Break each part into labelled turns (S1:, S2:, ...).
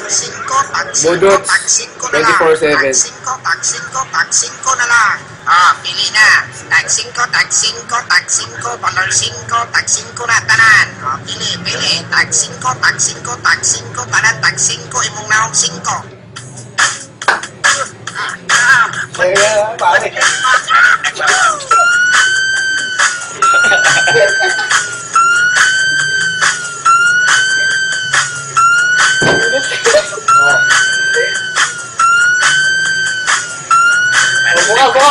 S1: Budots, 24/7.
S2: Tag 5 na lang. Pili na. Tag 5, tag 5, tag 5, valor 5, tag 5 na tanan. Pili. Tag 5, tag 5, tag 5, tanan, tag 5, imong naong 5.
S1: Kaya, pare. Buka.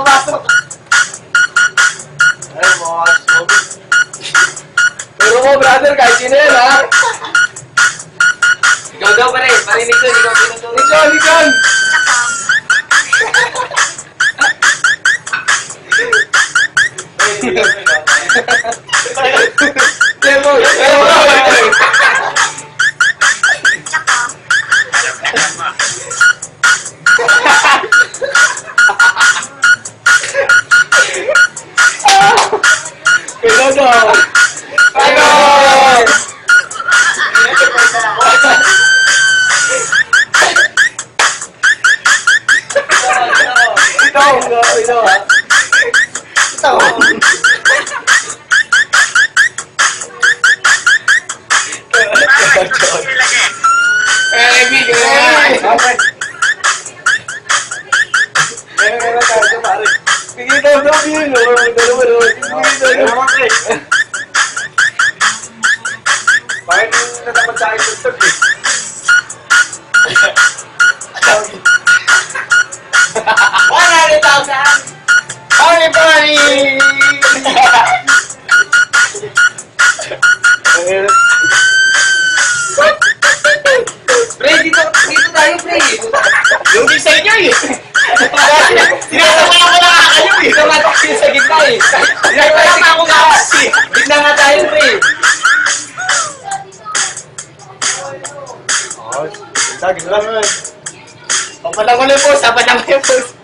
S1: Masuk. Ay, masuk. Pero mo, brother, kahit sino yan, ha?
S3: Ikaw daw pare, parinig ko, ikaw pinutulog.
S1: Ikaw! Bakit natapat sa akin tutog eh? Only party!
S3: Pre, dito tayo, pre.
S1: Yung sa inyo eh!
S3: Sinasama ko lang kayo eh. Dito nga tayo sa gitna eh. Sinasama ako nga kasi. Gitna nga tayo, pre.
S1: Lagi lang.
S3: Papadang ko lang po, sapadang ko yung post.